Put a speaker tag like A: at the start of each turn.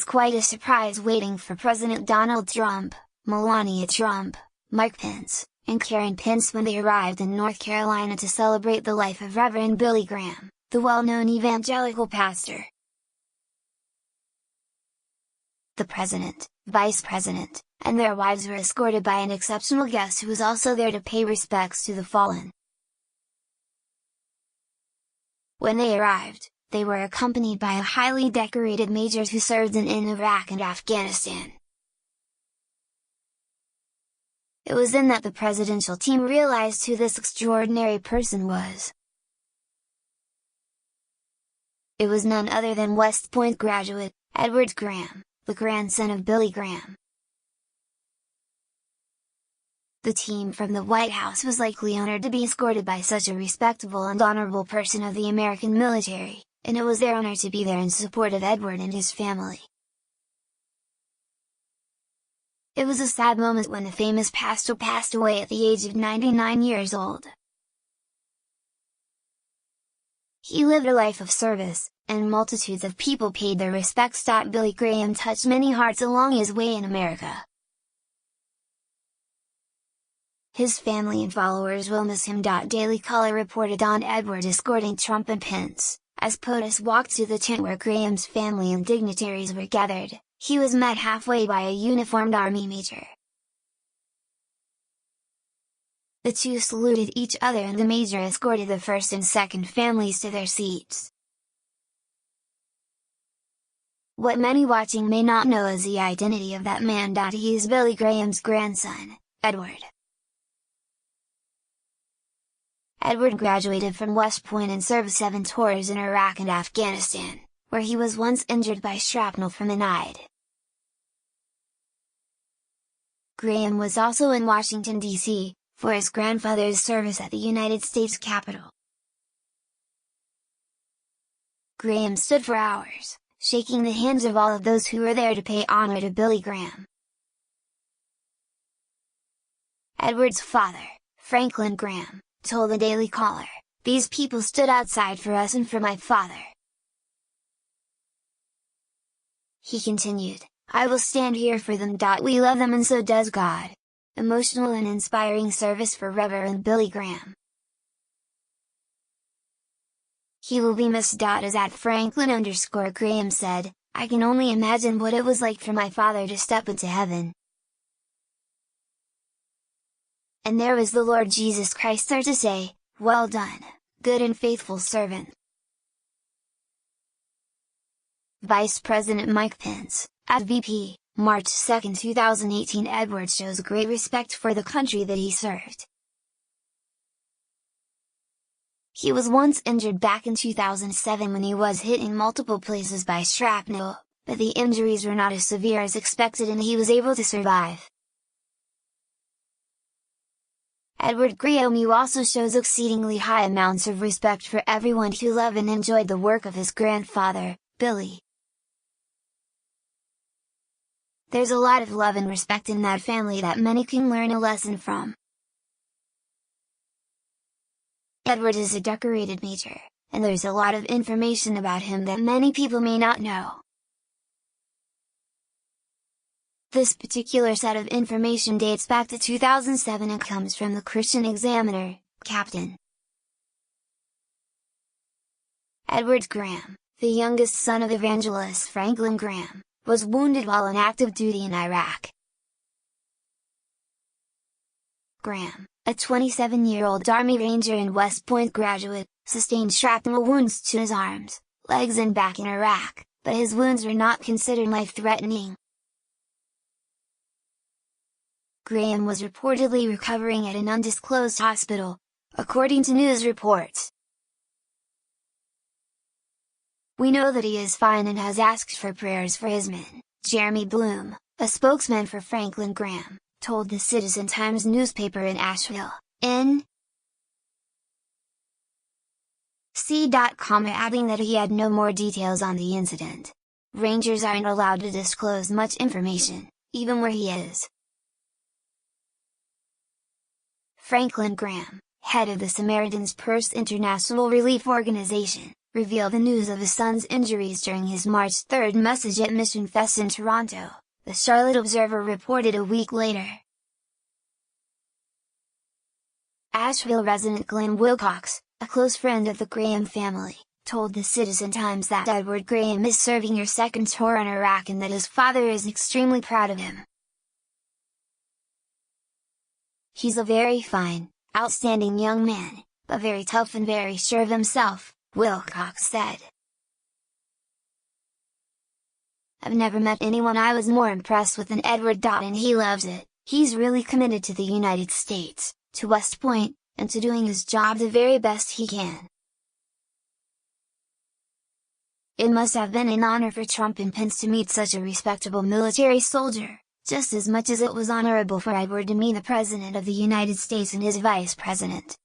A: quite a surprise waiting for President Donald Trump, Melania Trump, Mike Pence, and Karen Pence when they arrived in North Carolina to celebrate the life of Reverend Billy Graham, the well-known evangelical pastor. The president, vice president, and their wives were escorted by an exceptional guest who was also there to pay respects to the fallen. When they arrived, they were accompanied by a highly decorated major who served in Iraq and Afghanistan. It was then that the presidential team realized who this extraordinary person was. It was none other than West Point graduate, Edward Graham, the grandson of Billy Graham. The team from the White House was likely honored to be escorted by such a respectable and honorable person of the American military, and it was their honor to be there in support of Edward and his family. It was a sad moment when the famous pastor passed away at the age of 99 years old. He lived a life of service, and multitudes of people paid their respects. Billy Graham touched many hearts along his way in America. His family and followers will miss him. Daily Caller reported on Edward escorting Trump and Pence. As POTUS walked to the tent where Graham's family and dignitaries were gathered, he was met halfway by a uniformed army major. The two saluted each other and the major escorted the first and second families to their seats. What many watching may not know is the identity of that man. He is Billy Graham's grandson, Edward. Edward graduated from West Point and served 7 tours in Iraq and Afghanistan, where he was once injured by shrapnel from an IED. Graham was also in Washington, D.C., for his grandfather's service at the United States Capitol. Graham stood for hours, shaking the hands of all of those who were there to pay honor to Billy Graham. Edward's father, Franklin Graham, told the Daily Caller, "These people stood outside for us and for my father." He continued, "I will stand here for them. We love them and so does God." Emotional and inspiring service for Reverend Billy Graham. He will be missed. As at Franklin_Graham said, "I can only imagine what it was like for my father to step into heaven. And there was the Lord Jesus Christ there to say, 'Well done, good and faithful servant.'" Vice President Mike Pence, at VP, March 2, 2018. Edward shows great respect for the country that he served. He was once injured back in 2007 when he was hit in multiple places by shrapnel, but the injuries were not as severe as expected and he was able to survive. Edward Graham also shows exceedingly high amounts of respect for everyone who loved and enjoyed the work of his grandfather, Billy. There's a lot of love and respect in that family that many can learn a lesson from. Edward is a decorated major, and there's a lot of information about him that many people may not know. This particular set of information dates back to 2007 and comes from the Christian Examiner, Captain. Edward Graham, the youngest son of evangelist Franklin Graham, was wounded while on active duty in Iraq. Graham, a 27-year-old Army Ranger and West Point graduate, sustained shrapnel wounds to his arms, legs and back in Iraq, but his wounds were not considered life-threatening. Graham was reportedly recovering at an undisclosed hospital, according to news reports. "We know that he is fine and has asked for prayers for his men," Jeremy Bloom, a spokesman for Franklin Graham, told the Citizen Times newspaper in Asheville, N. C.com, adding that he had no more details on the incident. Rangers aren't allowed to disclose much information, even where he is. Franklin Graham, head of the Samaritan's Purse International Relief Organization, revealed the news of his son's injuries during his March 3 message at Mission Fest in Toronto, the Charlotte Observer reported a week later. Asheville resident Glenn Wilcox, a close friend of the Graham family, told the Citizen Times that Edward Graham is serving your second tour in Iraq and that his father is extremely proud of him. "He's a very fine, outstanding young man, but very tough and very sure of himself," Wilcox said. "I've never met anyone I was more impressed with than Edward. And he loves it. He's really committed to the United States, to West Point, and to doing his job the very best he can. It must have been an honor for Trump and Pence to meet such a respectable military soldier, just as much as it was honorable for Edward to meet the President of the United States and his Vice President."